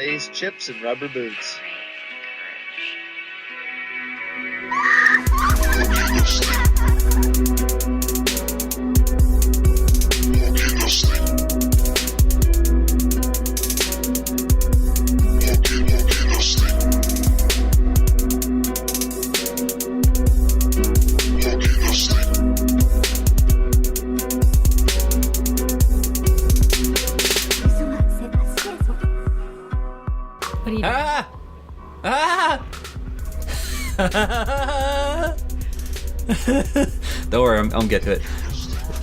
Lay's chips and rubber boots. Don't worry, I'm get to it.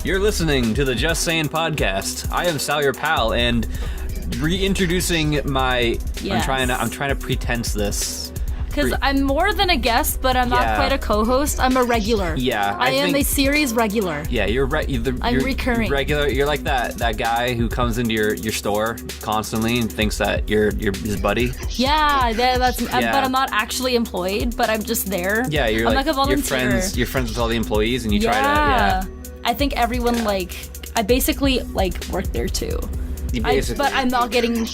You're listening to the Just Sayin podcast. I am Sal, your pal, and reintroducing my. Yes. I'm trying to pretense this. Because I'm more than a guest, but I'm not quite a co-host. I'm a regular. Yeah, I am a series regular. Yeah, you're I'm recurring. Regular. You're like that guy who comes into your store constantly and thinks that you're his buddy. Yeah, but I'm not actually employed, but I'm just there. Yeah, I'm like a volunteer. You're friends with all the employees, and you try to. Yeah. I think everyone I basically work there too. But I'm not getting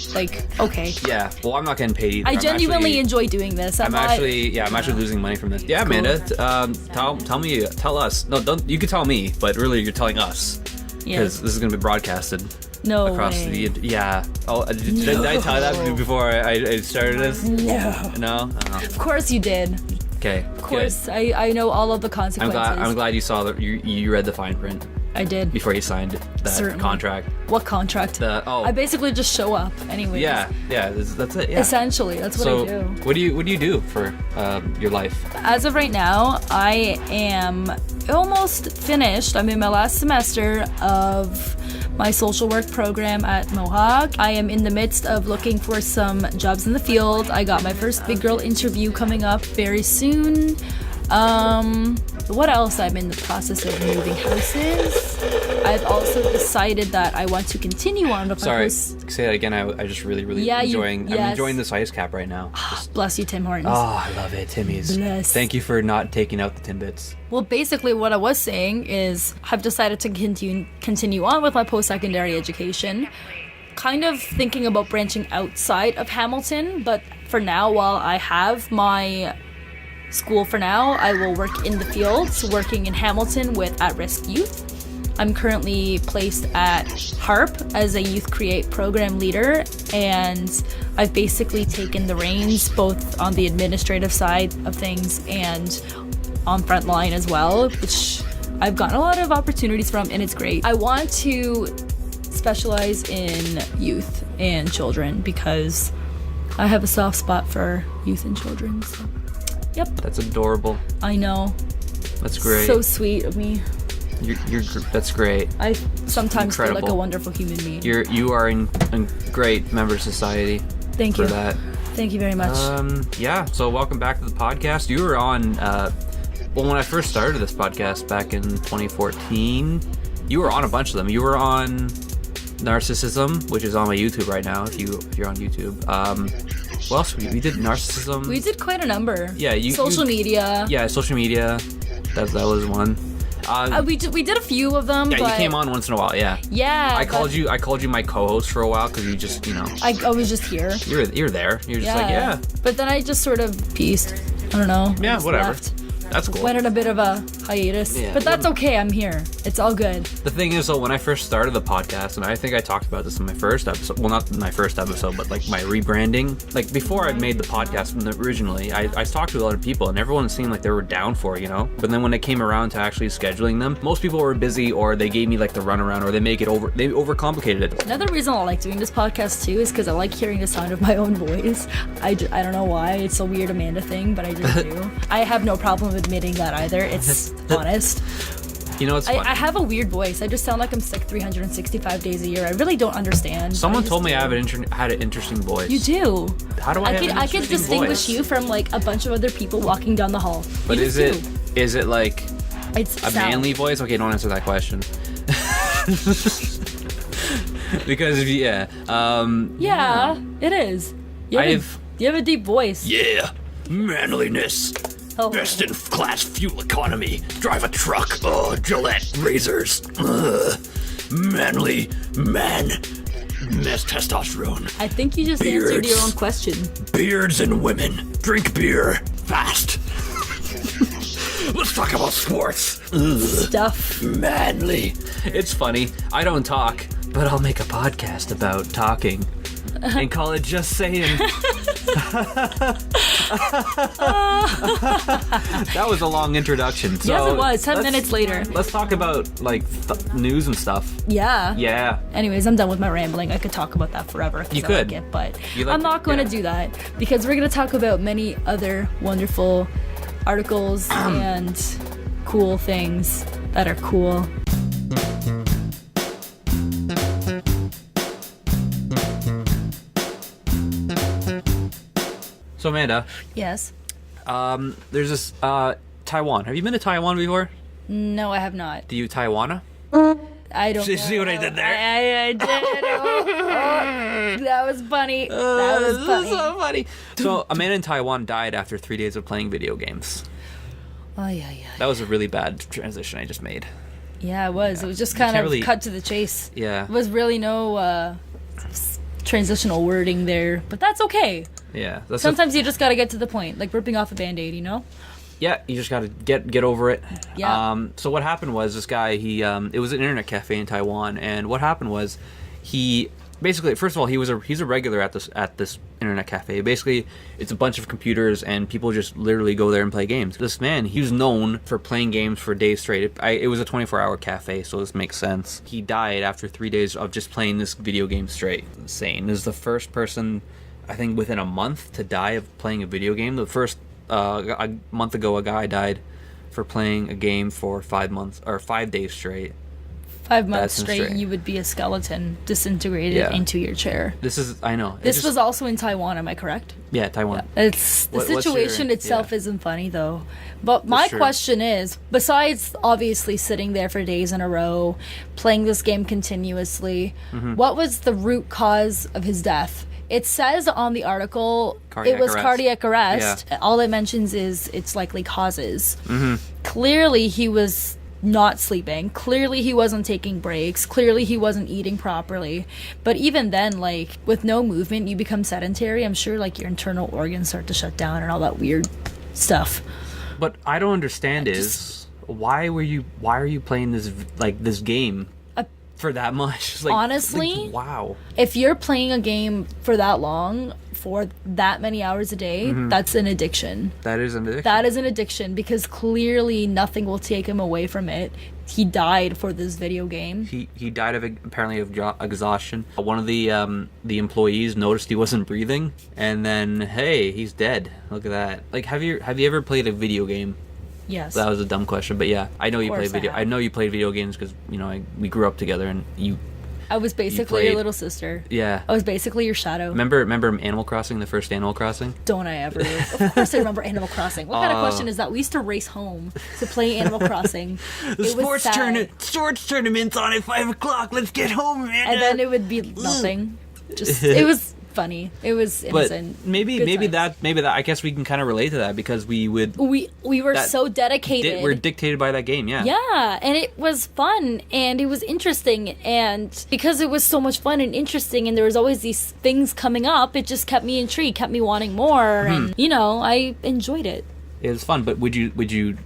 okay. Yeah, well, I'm not getting paid either. I genuinely enjoy doing this. I'm actually losing money from this. Yeah, cool. Amanda, tell us. No, don't. You can tell me, but really, you're telling us because this is going to be broadcasted. No across way. Oh, did I tell that before I started this? No. Of course you did. Okay. Of course, I know all of the consequences. I'm glad you saw you read the fine print. I did. Before you signed that contract. What contract? I basically just show up anyways. Yeah, that's it. Yeah. Essentially, that's what I do. What do you do for your life? As of right now, I am almost finished. I'm in my last semester of my social work program at Mohawk. I am in the midst of looking for some jobs in the field. I got my first big girl interview coming up very soon. What else? I'm in the process of moving houses. I've also decided that I want to continue on with my say that again. I just really enjoying. I'm enjoying this ice cap right now. Bless you, Tim Hortons. Oh, I love it, Timmy's. Bless. Thank you for not taking out the Timbits. Well, basically, what I was saying is I've decided to continue on with my post-secondary education. Kind of thinking about branching outside of Hamilton, but for now, while I have my school for now, I will work in the fields, working in Hamilton with at-risk youth. I'm currently placed at HARP as a Youth Create program leader, and I've basically taken the reins both on the administrative side of things and on frontline as well, which I've gotten a lot of opportunities from, and it's great. I want to specialize in youth and children because I have a soft spot for youth and children, so. Yep. That's adorable. I know. That's great. So sweet of me. That's great. I sometimes feel like a wonderful human being. You are a great member of society. Thank you for that. Thank you very much. So welcome back to the podcast. You were on when I first started this podcast back in 2014, you were on a bunch of them. You were on Narcissism, which is on my YouTube right now if you're on YouTube. What else? We did Narcissism. We did quite a number. Yeah, social media. Yeah, social media. That was one. We did a few of them. Yeah, but you came on once in a while. Yeah. Yeah. I called you my co-host for a while because you just I was just here. You're there. You're just But then I just sort of pieced. I don't know. Yeah, whatever. Left. That's cool. Went on a bit of a hiatus, but that's okay. I'm here. It's all good. The thing is, though, when I first started the podcast, and I think I talked about this in my first episode, well, not my first episode, but like my rebranding. Like before I made the podcast originally, I talked to a lot of people, and everyone seemed like they were down for it, But then when it came around to actually scheduling them, most people were busy, or they gave me like the runaround, or they overcomplicated it. Another reason I like doing this podcast too is because I like hearing the sound of my own voice. I don't know why. It's a weird Amanda thing, but I just do. I have no problem admitting that either. It's honest. It's funny. I have a weird voice. I just sound like I'm sick 365 days a year. I really don't understand. Someone told me I had an interesting voice. You do. How do I could distinguish you from like a bunch of other people walking down the hall. But is it like it's a manly voice? Okay, don't answer that question. Because it is. You have a deep voice. Yeah, manliness. Oh. Best in class fuel economy. Drive a truck. Oh, Gillette razors. Manly man. Miss testosterone. I think you just answered your own question. Beards and women. Drink beer. Fast. Let's talk about sports. Stuff. Manly. It's funny. I don't talk, but I'll make a podcast about talking. And call it Just Sayin. That was a long introduction. So Yes, it was. 10 minutes later. Let's talk about news and stuff. Yeah. Yeah. Anyways, I'm done with my rambling. I could talk about that forever. You I could. like it, but You like I'm not it, going to yeah. do that because we're going to talk about many other wonderful articles and cool things that are cool. So Amanda, Yes. there's this Taiwan. Have you been to Taiwan before? No, I have not. Do you Taiwana? I don't know. See what I did there? I did. Oh, that was funny. That was This funny. is so funny. So a man in Taiwan died after 3 days of playing video games. Oh, yeah. That was a really bad transition I just made. Yeah, it was. It was just You kind can't of really- cut to the chase. Yeah. There was really no transitional wording there, but that's okay. Yeah. That's Sometimes you just gotta get to the point, like ripping off a band-aid, you know? Yeah, you just gotta get over it. Yeah. So what happened was this guy, it was an internet cafe in Taiwan, and what happened was he basically, first of all, he's a regular at this internet cafe. Basically, it's a bunch of computers, and people just literally go there and play games. This man, he was known for playing games for days straight. It was a 24-hour cafe, so this makes sense. He died after 3 days of just playing this video game straight. Insane. This is the first person, I think, within a month to die of playing a video game. The first a month ago, a guy died for playing a game for 5 months or 5 days straight. 5 months That's straight, insane. you would be a skeleton disintegrated Yeah. into your chair. I know. This was also in Taiwan, am I correct? Yeah, Taiwan. It's the What's your- situation itself yeah. isn't funny though. But my sure. question is, besides obviously sitting there for days in a row, playing this game continuously, Mm-hmm. what was the root cause of his death? It says on the article Cardiac it was arrest. cardiac arrest. All it mentions is its likely causes. Mm-hmm. Clearly he was not sleeping. Clearly he wasn't taking breaks. Clearly he wasn't eating properly. But even then, like, with no movement, you become sedentary. I'm sure, like, your internal organs start to shut down and all that weird stuff. What I don't understand is why are you playing this game for that much? Like, Honestly, wow. if you're playing a game for that long, for that many hours a day, that's an addiction. That is an addiction. That is an addiction because clearly nothing will take him away from it. He died for this video game. He died of apparently of exhaustion. One of the employees noticed he wasn't breathing, and then hey, he's dead. Look at that. Like, have you ever played a video game? Yes. That was a dumb question, but yeah, I know you course play video. I have. I know you played video games because we grew up together, and I was basically played- your little sister. yeah. I was basically your shadow. Remember Animal Crossing, the first Animal Crossing? Don't I ever? Of course I remember Animal Crossing. What kind of question is that? We used to race home to play Animal Crossing. It was sad. Sports tournament's on at 5 o'clock. Let's get home, man. And then it would be nothing. Just it was funny. It was But innocent. maybe Good times. that I guess we can kind of relate to that because we were so dedicated. we're dictated by that game. Yeah. Yeah, and it was fun and it was interesting, and because it was so much fun and interesting and there was always these things coming up, it just kept me intrigued, kept me wanting more, and I enjoyed it. It was fun, but would you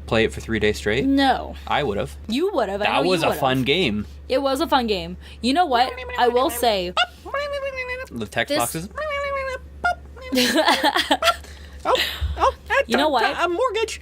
play it for 3 days straight? No. I would have. You would have. That was a fun game. It was a fun game. You know what? I will say, The text This- boxes. You know what? A mortgage.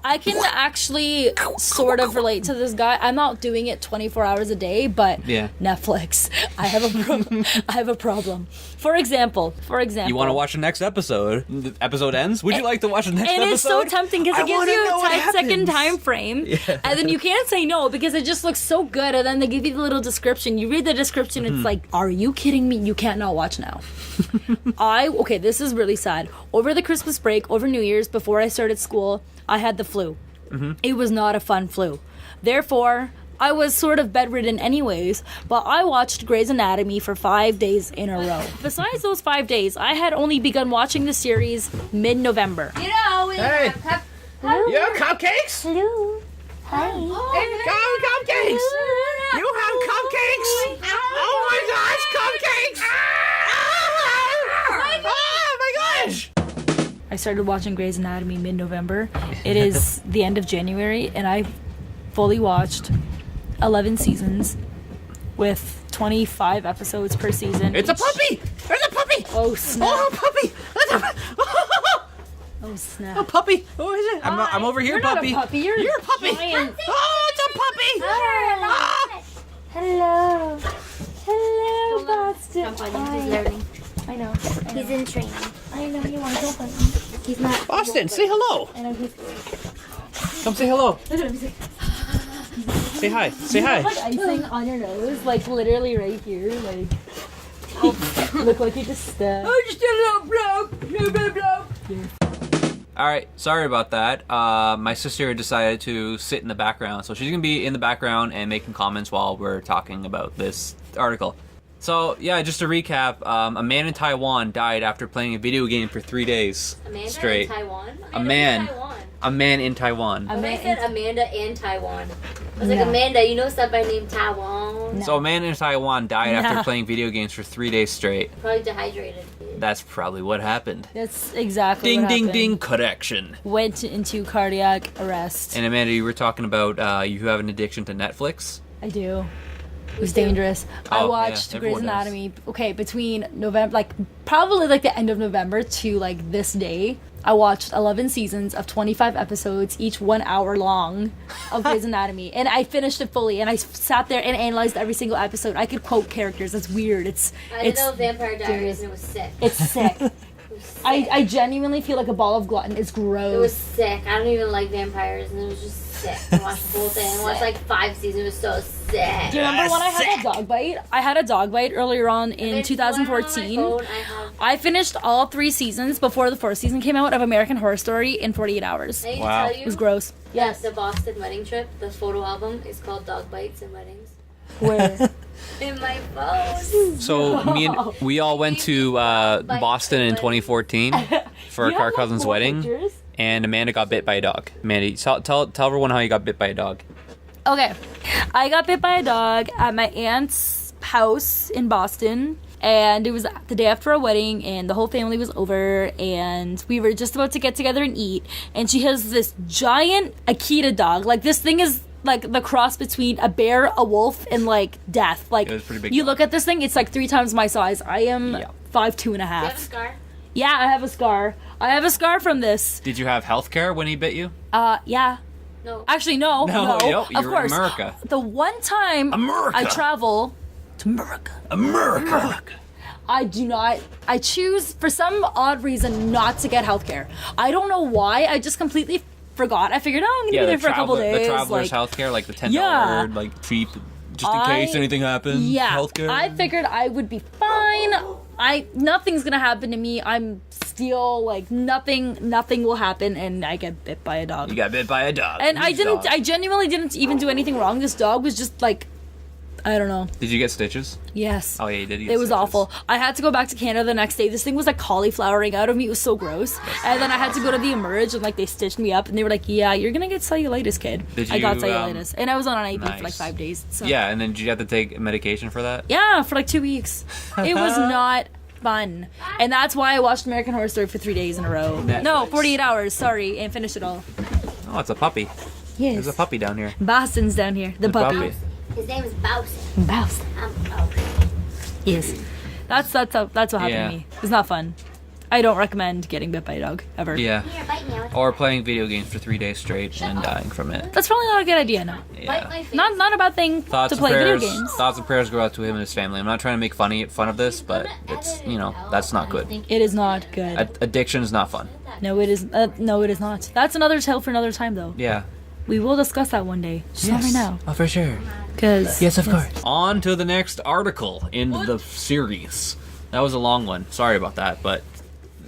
I can actually sort of relate to this guy. I'm not doing it 24 hours a day, but Yeah. Netflix, I have a problem. I have a problem. For example, You want to watch the next episode? The episode ends. Would you like to watch the next and episode? it's so tempting because I it gives wanna you know a what 10-second happens. time frame, and then you can't say no because it just looks so good. And then they give you the little description. You read the description, it's like, "Are you kidding me? You can't not watch now." Okay, this is really sad. Over the Christmas break, over New Year's, before I started school, I had the flu. It was not a fun flu. Therefore, I was sort of bedridden anyways, but I watched Grey's Anatomy for 5 days in a row. Besides those 5 days, I had only begun watching the series mid-November. You know, we Hey. have You have cupcakes? Hello. Hi. Cupcakes. You have cupcakes. cupcakes! Oh my gosh, cupcakes! Oh my gosh! I started watching Grey's Anatomy mid-November. It is the end of January, and I fully watched 11 seasons with 25 episodes per season. It's a puppy! There's a puppy! Oh, snap. Oh, puppy! Oh, snap. A puppy! Oh, is it? I'm over here, You're puppy. not a puppy. You're a puppy! giant. Oh, it's a puppy! Ah! Hello. Hello, Boston. He's learning. I know. He's in training. I know you want to go fight me. He's not. Boston, say hello. I know he's. Come say hello. Look at him. He's like, Say hi. Say hi. like icing on your nose, like literally right here, like. Look like you just stabbed. I just did a little blow. All right, sorry about that. My sister decided to sit in the background, so she's gonna be in the background and making comments while we're talking about this article. So yeah, just to recap, a man in Taiwan died after playing a video game for 3 days Amanda straight. in Taiwan? A man. Taiwan. A man in Taiwan. I said Amanda and Taiwan. I was like, No. Amanda, you know somebody named Taiwan? So a man in Taiwan died after playing video games for 3 days straight. Probably dehydrated. That's probably what happened. That's exactly Ding, what ding, happened. ding, correction. Went into cardiac arrest. And Amanda, you were talking about you have an addiction to Netflix. I do. It was dangerous. I Oh, watched yeah, Grey's everyone does. Anatomy. Okay, between November, like probably like the end of November to like this day, I watched 11 seasons of 25 episodes, each 1 hour long, of Grey's Anatomy, and I finished it fully. And I sat there and analyzed every single episode. I could quote characters. It's weird. I didn't know Vampire Diaries and it was sick. It's sick. It was sick. I genuinely feel like a ball of glutton. It's gross. It was sick. I don't even like vampires and it was just sick. I watched the whole thing. I watched like 5 seasons. It was so sick. Do you remember when I had a dog bite? I had a dog bite earlier on in 2014. I finished all 3 seasons before the 4th season came out of American Horror Story in 48 hours. I need Wow. to tell you, It was gross. yes, the Boston wedding trip, the photo album is called Dog Bites and Weddings. Where? In my phone. So we all went to Boston in 2014 for our You car have, like, cousin's more wedding, pictures? and Amanda got bit by a dog. Amanda, tell everyone how you got bit by a dog. Okay. I got bit by a dog at my aunt's house in Boston. And it was the day after a wedding, and the whole family was over, and we were just about to get together and eat. And she has this giant Akita dog. Like, this thing is like the cross between a bear, a wolf, and like death. Like, It was a pretty big you dog. look at this thing, it's like 3 times my size. I am Yeah. 5'2" and a Do you have a half. scar? Yeah, I have a scar. I have a scar from this. Did you have health care when he bit you? Yeah. No. Actually, no. No, of you're in course. America. The one time America. I travel to America. America. I choose, for some odd reason, not to get healthcare. I don't know why. I just completely forgot. I figured, oh, I'm gonna be there for a couple days. The traveler's like, health care, like the $10, Yeah. like cheap, just in case anything happens. Yeah. Healthcare. I figured I would be fine. Nothing's gonna happen to me. I'm still like nothing will happen, and I get bit by a dog. You got bit by a dog. And I Whose didn't. dog? I genuinely didn't even do anything wrong. This dog was just like, I don't know. Did you get stitches? Yes. Oh yeah, you did. Get It was stitches. awful. I had to go back to Canada the next day. This thing was like cauliflowering out of me. It was so gross. And then I had to go to the Emerge, and like they stitched me up, and they were like, "Yeah, you're gonna get cellulitis, kid." Did I got you, cellulitis, and I was on an IV for like nice. 5 days. So. Yeah, and then did you have to take medication for that? Yeah, for like 2 weeks. It was not fun, and that's why I watched American Horror Story for 3 days in a row. No, Netflix. 48 hours. Sorry, and finished it all. Oh, it's a puppy. Yes. There's a puppy down here. Boston's down here. The puppy. His name is Bowson. Boston. I'm Bowson. Yes. That's what happened Yeah. to me. It's not fun. I don't recommend getting bit by a dog ever. Yeah. Here, bite me. I want Or playing video games for 3 days straight and dying from it. That's probably not a good idea. No. bite Yeah. my face. Not a bad thing Thoughts to and play prayers. video games. Thoughts and prayers go out to him and his family. I'm not trying to make fun of this, but it's that's not good. It is not good. Addiction is not fun. No, it is. No, it is not. That's another tale for another time, though. Yeah. We will discuss that one day. Just not right now, Oh, for sure. because Yes, of course. On to the next article in the series. That was a long one. Sorry about that, but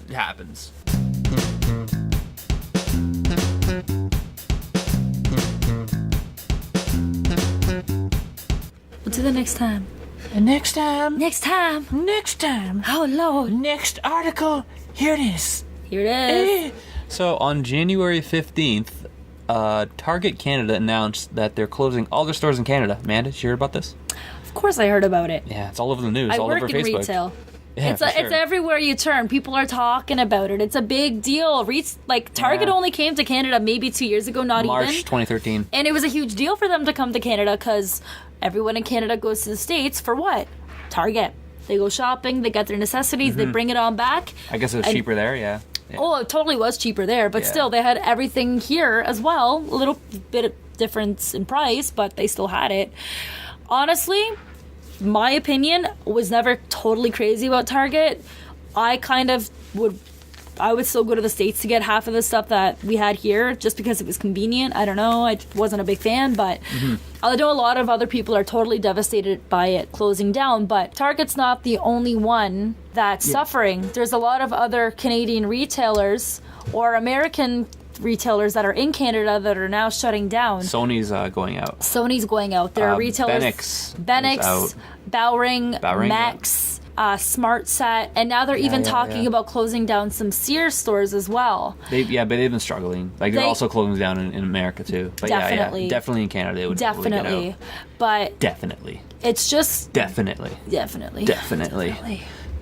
it happens. We'll do that next time. Next time. Next time. Next time. Oh Lord. Next article. Here it is. Here it is. So on January 15th, Target Canada announced that they're closing all their stores in Canada. Amanda, did you hear about this? Of course I heard about it. Yeah, it's all over the news, I all work over in Facebook. retail. Yeah, It's for sure. it's everywhere you turn. People are talking about it. It's a big deal. Target Yeah. only came to Canada maybe 2 years ago, not March even. 2013. And it was a huge deal for them to come to Canada because everyone in Canada goes to the States for what? Target. They go shopping, they get their necessities, they bring it on back. I guess it was And- cheaper there, yeah. Oh, it totally was cheaper there, but Yeah. still, they had everything here as well. A little bit of difference in price, but they still had it. Honestly, my opinion was never totally crazy about Target. I would still go to the States to get half of the stuff that we had here just because it was convenient. I don't know. I wasn't a big fan, but I know a lot of other people are totally devastated by it closing down, but Target's not the only one that's suffering. There's a lot of other Canadian retailers or American retailers that are in Canada that are now shutting down. Sony's going out. Sony's going out. There are retailers. Benix is out. Bowring, Bowring, Max, Smart Set, and now they're even talking about closing down some Sears stores as well. But they've been struggling. Like they're also closing down in America too. But Definitely. definitely in Canada. It would totally get Definitely. out. But Definitely. it's just Definitely. definitely.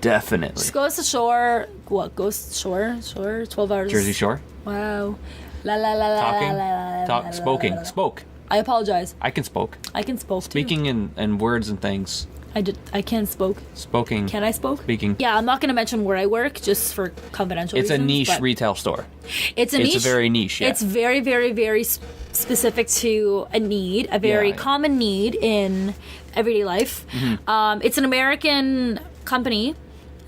Definitely. Just goes to shore. What goes shore? 12 hours. Jersey Shore. Wow. La la la la Talking. la la la. Spoking. Spoke. I apologize. I can spoke. I can spoke too. Speaking in words and things. I can spoke. Spoking. Can I spoke? Speaking. Yeah, I'm not going to mention where I work just for confidential It's reasons. a niche but retail store. It's a niche. It's very niche, yeah. It's very, very, very specific to a need, a very Yeah. common need in everyday life. It's an American company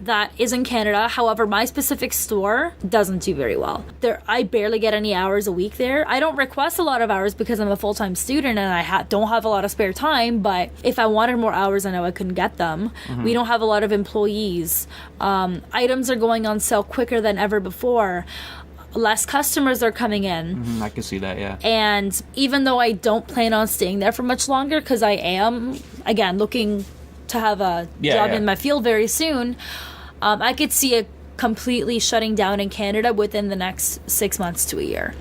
that is in Canada. However, my specific store doesn't do very well. I barely get any hours a week there. I don't request a lot of hours because I'm a full-time student and I don't have a lot of spare time, but if I wanted more hours, I know I couldn't get them. We don't have a lot of employees. Items are going on sale quicker than ever before. Less customers are coming in. I can see that, yeah. And even though I don't plan on staying there for much longer because I am, again, looking to have a job in my field very soon, I could see it completely shutting down in Canada within the next 6 months to a year.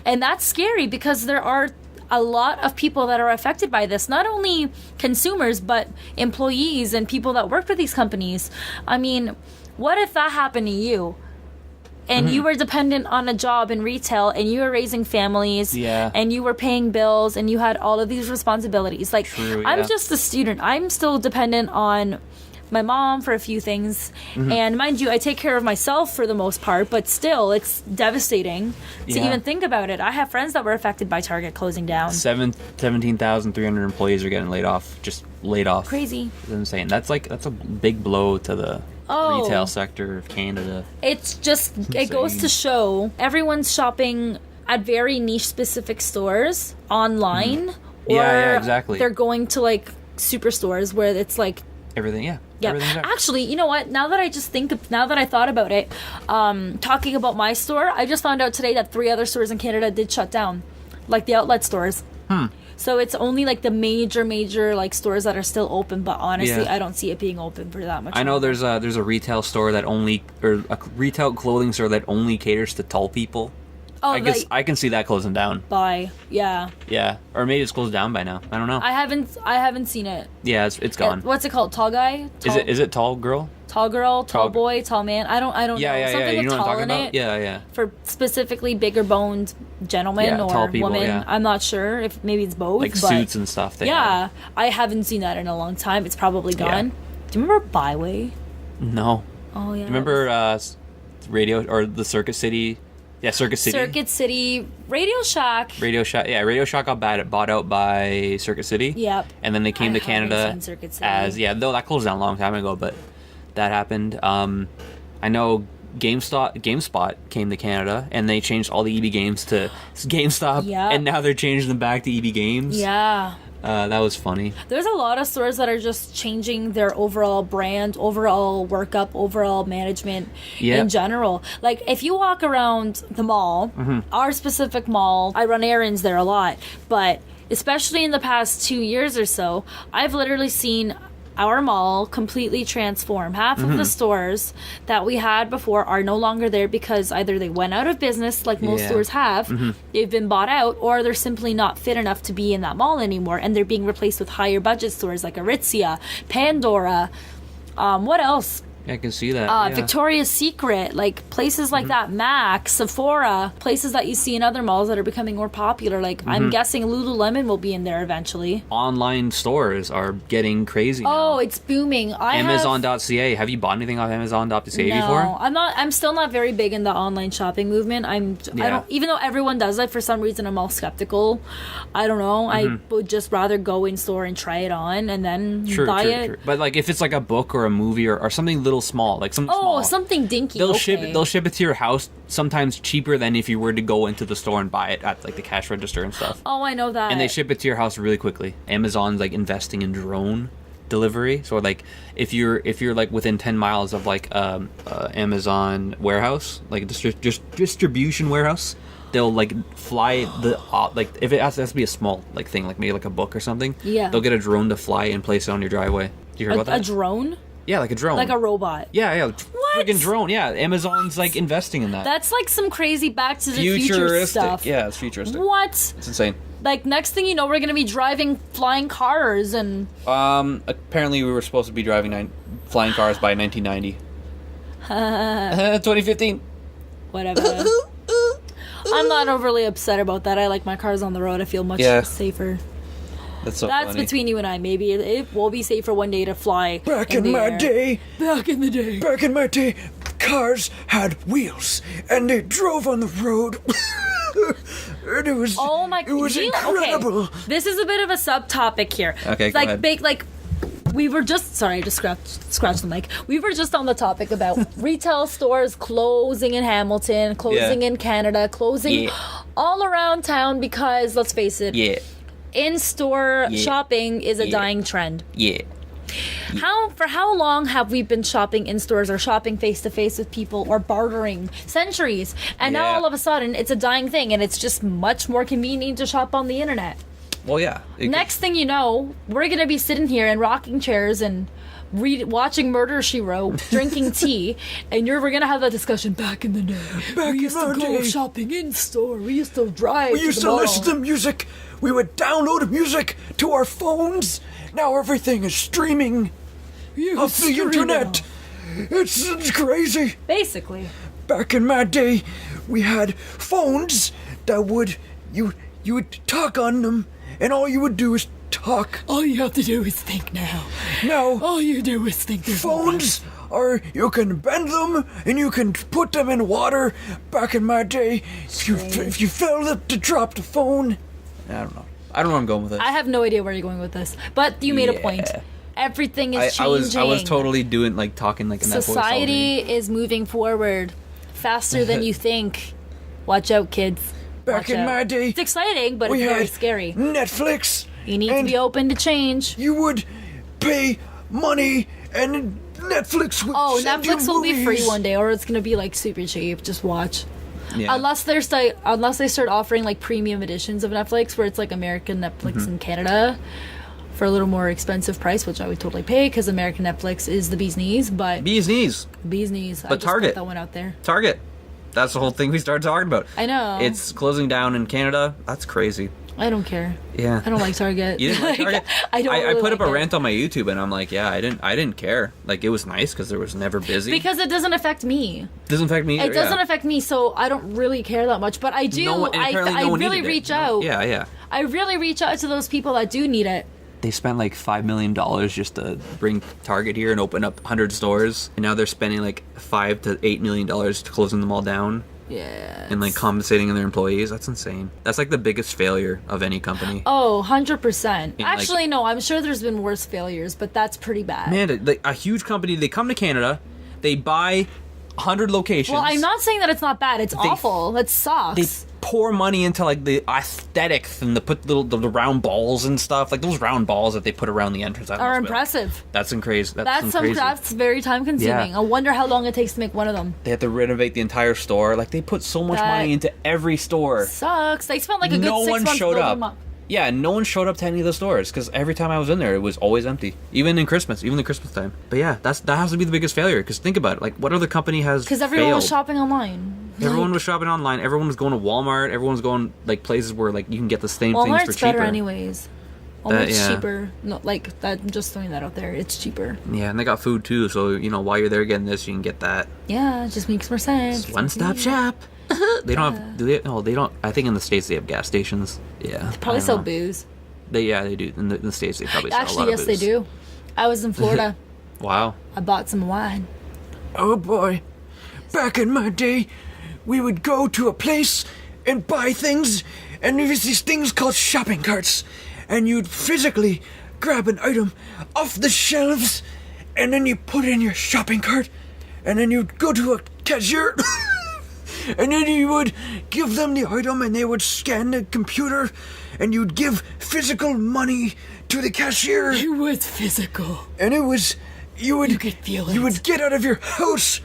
And that's scary because there are a lot of people that are affected by this, not only consumers, but employees and people that work for these companies. I mean, what if that happened to you? And you were dependent on a job in retail and you were raising families and you were paying bills and you had all of these responsibilities. Like, True, I'm yeah. just a student. I'm still dependent on my mom for a few things. And mind you, I take care of myself for the most part, but still, it's devastating to Yeah. even think about it. I have friends that were affected by Target closing down. 17,300 employees are getting laid off. Just laid off. Crazy. It's insane. That's a big blow to the Oh. retail sector of Canada. It's just, it goes to show everyone's shopping at very niche specific stores online. Or Yeah, exactly. they're going to like superstores where it's like, Everything, yeah. yeah. Everything's there. Actually, you know what? Now that I thought about it, talking about my store, I just found out today that 3 other stores in Canada did shut down, like the outlet stores. So it's only like the major like stores that are still open. But honestly, Yeah. I don't see it being open for that much. I know longer. there's a retail store that only, or a retail clothing store that only caters to tall people. Oh, I guess like I can see that closing down. yeah. Yeah, or maybe it's closed down by now. I don't know. I haven't seen it. Yeah, it's gone. What's it called? Tall guy? Is it tall girl? Tall girl, tall Tall- boy, tall man. I don't Yeah, know. yeah, Something yeah. You with know what I'm tall talking in about? it. Yeah, yeah. For specifically bigger boned gentlemen Yeah, or tall people, women. yeah. I'm not sure if maybe it's both. Like but suits and stuff. They yeah, have. I haven't seen that in a long time. It's probably gone. Yeah. Do you remember Byway? No. Oh yeah. Remember radio or the Circuit City? Yeah, Circuit City. Circuit City, Radio Shack. Radio Shack. Yeah, Radio Shack got bought out by Circuit City. Yep. And then they came I to haven't Canada seen Circuit City. as though that closed down a long time ago, but that happened. I know GameSpot came to Canada and they changed all the EB games to GameStop. Yeah. And now they're changing them back to EB Games. Yeah. That was funny. There's a lot of stores that are just changing their overall brand, overall workup, overall management in general. Like, if you walk around the mall, our specific mall, I run errands there a lot, but especially in the past 2 years or so, I've literally seen our mall completely transform. Half of the stores that we had before are no longer there because either they went out of business, like most stores have, they've been bought out, or they're simply not fit enough to be in that mall anymore, and they're being replaced with higher budget stores like Aritzia, Pandora, what else? I can see that. Victoria's Secret, like places like that, MAC, Sephora, places that you see in other malls that are becoming more popular. Like I'm guessing Lululemon will be in there eventually. Online stores are getting crazy now. Oh, it's booming. Amazon.ca. Have you bought anything off Amazon.ca before? No, I'm still not very big in the online shopping movement. I don't, even though everyone does it, for some reason I'm all skeptical. I don't know. I would just rather go in store and try it on and then buy it. True. But like if it's like a book or a movie or something little small, like something small, something dinky, they'll ship it to your house sometimes cheaper than if you were to go into the store and buy it at like the cash register and stuff. Oh, I know that. And they ship it to your house really quickly. Amazon's like investing in drone delivery, so like if you're like within 10 miles of like Amazon warehouse, like distribution warehouse, they'll like fly the like if it has to be a small like thing, like maybe like a book or something, they'll get a drone to fly and place it on your driveway. Do you hear about that? A drone? Yeah, like a drone. Like a robot. Yeah. What? Freaking drone. Yeah, Amazon's like investing in that. That's like some crazy Back to the Future stuff. Yeah, it's futuristic. What? It's insane. Like next thing you know, we're gonna be driving flying cars and. Apparently we were supposed to be driving flying cars by 1990. 2015. Whatever. I'm not overly upset about that. I like my cars on the road. I feel much safer. That's so That's funny. between you and I. Maybe it will be safer one day to fly. Back in my day, cars had wheels and they drove on the road. And it was incredible. Okay. This is a bit of a subtopic here. Okay, it's go like ahead. big, like we were just sorry, I just scratched the mic. We were just on the topic about retail stores closing in Hamilton, closing in Canada, closing all around town because let's face it, in-store shopping is a dying trend. For how long have we been shopping in stores or shopping face to face with people or bartering? Centuries. And now all of a sudden it's a dying thing and it's just much more convenient to shop on the internet. Well, yeah. Next thing you know, we're going to be sitting here in rocking chairs and watching Murder, She Wrote, drinking tea, and we're going to have that discussion back in the day. We used to go shopping in store. We used to drive. We used to listen to music. We would download music to our phones. Now everything is streaming off the internet. It's crazy. Basically. Back in my day, we had phones that you would talk on them, and all you would do is talk. All you have to do is think now. Now, all you do is think. Phones you can bend them and you can put them in water. Back in my day, if you fell to drop the phone. I don't know where I'm going with this. I have no idea where you're going with this, but you made a point. Everything is changing. I was totally talking like in that voice. Society is moving forward faster than you think. Watch out, kids. Back in my day, it's exciting, but it's very scary. Netflix. You need to be open to change. You would pay money and Netflix would send you Netflix will movies. be free one day, or it's gonna be like super cheap. Just watch. Yeah. Unless they start offering like premium editions of Netflix, where it's like American Netflix in Canada for a little more expensive price, which I would totally pay because American Netflix is the bee's knees. But bee's knees. But I just Target. Put that one out there. Target. That's the whole thing we started talking about. I know. It's closing down in Canada. That's crazy. I don't care. Yeah. I don't like Target. You didn't like Target? I don't. I put up like a rant on my YouTube, and I'm like, yeah, I didn't care. Like, it was nice because there was never busy. Because it doesn't affect me. Doesn't affect me either. It doesn't affect me, so I don't really care that much. But I do. I really reach out. Yeah. I really reach out to those people that do need it. They spent like $5 million just to bring Target here and open up 100 stores, and now they're spending like $5 to $8 million to closing them all down. Yeah. And like compensating their employees. That's insane. That's like the biggest failure of any company. Oh, 100%. Actually, no, I'm sure there's been worse failures, but that's pretty bad. Man, like a huge company, they come to Canada, they buy 100 locations. Well, I'm not saying that it's not bad. It's awful. It sucks. They pour money into like the aesthetics and they put the round balls and stuff. Like those round balls that they put around the entrance are impressive. That's crazy. That's very time consuming. Yeah. I wonder how long it takes to make one of them. They have to renovate the entire store. Like they put so much money into every store. Sucks. They spent like a good 6 months showed building up. them up. Yeah, and no one showed up to any of the stores because every time I was in there, it was always empty. Even in Christmas, even the Christmas time. But yeah, that has to be the biggest failure. Because think about it, like what other company has? Because everyone was failed? shopping online. Everyone was shopping online. Everyone was going to Walmart. Everyone was going like places where like you can get the same things for Walmart's cheaper. better anyways. Walmart's yeah. cheaper. No, like that. I'm just throwing that out there. It's cheaper. Yeah, and they got food too. So you know, while you're there getting this, you can get that. Yeah, it just makes more sense. One stop shop. They don't have. Do they? No, they don't. I think in the States they have gas stations. Yeah. Probably I sell don't know. booze. They do. In the States they probably sell a lot Actually, of yes, booze. they do. I was in Florida. Wow. I bought some wine. Oh boy. Back in my day, we would go to a place and buy things, and there was these things called shopping carts, and you'd physically grab an item off the shelves, and then you put it in your shopping cart, and then you'd go to a cashier, and then you would give them the item, and they would scan the computer, and you'd give physical money to the cashier. It was physical. And it was, you could feel it. You would get out of your house.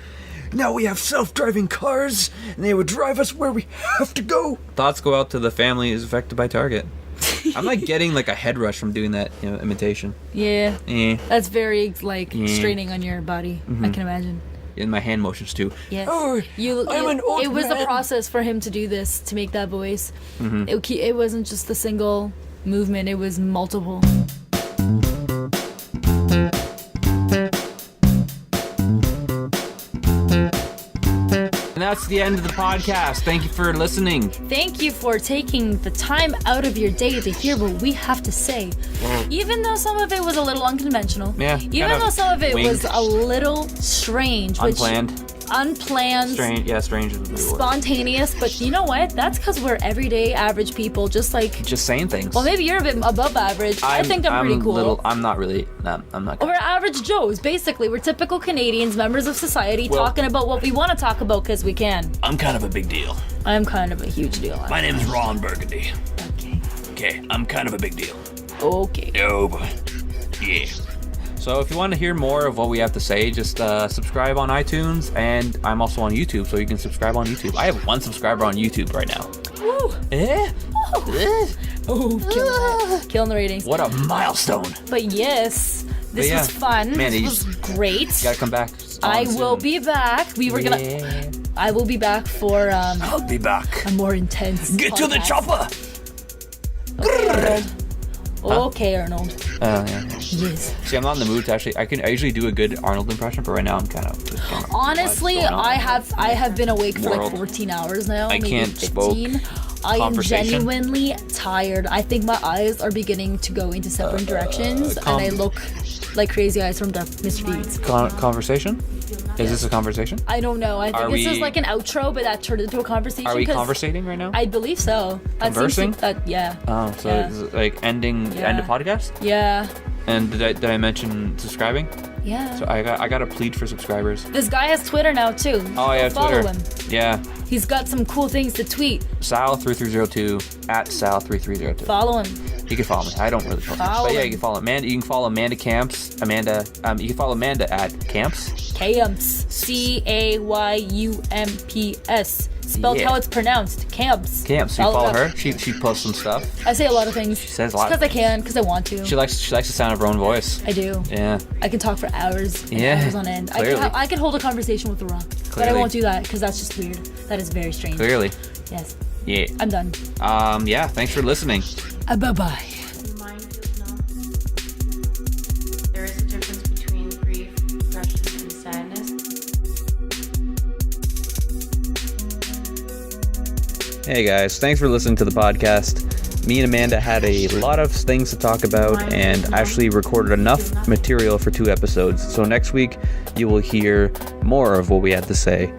Now we have self-driving cars, and they would drive us where we have to go. Thoughts go out to the families affected by Target. I'm like getting like a head rush from doing that, imitation. Yeah. Eh. That's very like straining on your body. I can imagine. In my hand motions too. Yes. Oh, I'm an old it was man. a process for him to do this, to make that voice. It wasn't just a single movement, it was multiple. And that's the end of the podcast. Thank you for listening. Thank you for taking the time out of your day to hear what we have to say. Even though some of it was a little unconventional. Yeah, Even kind of though some of it winged. was a little strange. Unplanned. Strange. Yeah, strange is the word. Spontaneous, but you know what? That's because we're everyday average people, just like. Just saying things. Well, maybe you're a bit above average. I think I'm pretty cool. I'm not really. No, I'm not. We're average Joes, basically. We're typical Canadians, members of society, Well- talking about what we want to talk about because we can. I'm kind of a big deal. I'm kind of a huge deal. My name is Ron Burgundy. Okay. Okay, I'm kind of a big deal. Okay. Oh boy. Yeah. So if you want to hear more of what we have to say, just subscribe on iTunes, and I'm also on YouTube, so you can subscribe on YouTube. I have 1 subscriber on YouTube right now. Woo. Eh? Oh, killing the ratings. What a milestone! But yes, this yeah, was fun. man, this you was great. Gotta come back. I soon. will be back. Yeah. I will be back for I'll be back. a more intense. Get to the podcast. chopper. Okay, Arnold. Okay, Arnold. Yeah. Yes. See, I'm not in the mood to actually. I usually do a good Arnold impression, but right now I'm kind of. Honestly, I have been awake for like World. 14 hours now. I maybe can't 15. I am Conversation. genuinely tired. I think my eyes are beginning to go into separate directions, and I look like Crazy Eyes from Mr. Deeds. Conversation? Is this a conversation? I don't know. I think Are this is we- like an outro, but that turned into a conversation. Are we 'cause conversating right now? I believe so. That seems Conversing? yeah. Oh, so Yeah. is it like end Yeah. the podcast? Yeah. And did I mention subscribing? Yeah. So I got a plead for subscribers. This guy has Twitter now too. Oh yeah, Follow Twitter. him. Yeah, He's got some cool things to tweet. Sal3302 at Sal3302. Follow him. You can follow me. I don't really post, Follow but yeah, him. you can follow Amanda. You can follow Amanda Camps. You can follow Amanda at Camps. Camps. Cayumps. Spelled Yeah. how it's pronounced. Camps. Camps. You follow her. her. She posts some stuff. I say a lot of things. She says a lot Because of I can, because I want to. She likes the sound of her own voice. I do. Yeah. I can talk for hours and Yeah, hours on end. clearly. I can hold a conversation with The Rock. But I Clearly. won't do that because that's just weird. That is very strange. Clearly. Yes. Yeah. I'm done. Yeah. Thanks for listening. Bye-bye. Mindfulness. There is a difference between grief, depression, and sadness. Hey guys, thanks for listening to the podcast. Me and Amanda had a lot of things to talk about and actually recorded enough material for 2 episodes. So next week you will hear more of what we had to say.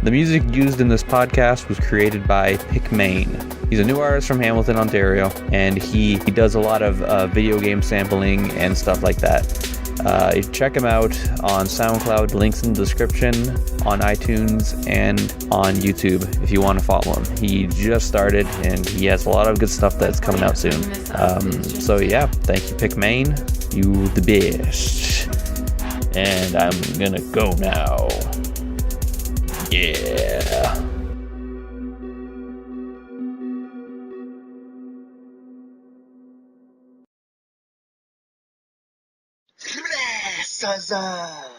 The music used in this podcast was created by Pikmane. He's a new artist from Hamilton, Ontario, and he does a lot of video game sampling and stuff like that. You check him out on SoundCloud, links in the description, on iTunes, and on YouTube if you want to follow him. He just started, and he has a lot of good stuff that's coming out soon. So yeah, thank you, Pikmane. You the best. And I'm gonna go now. Yeah. Saza.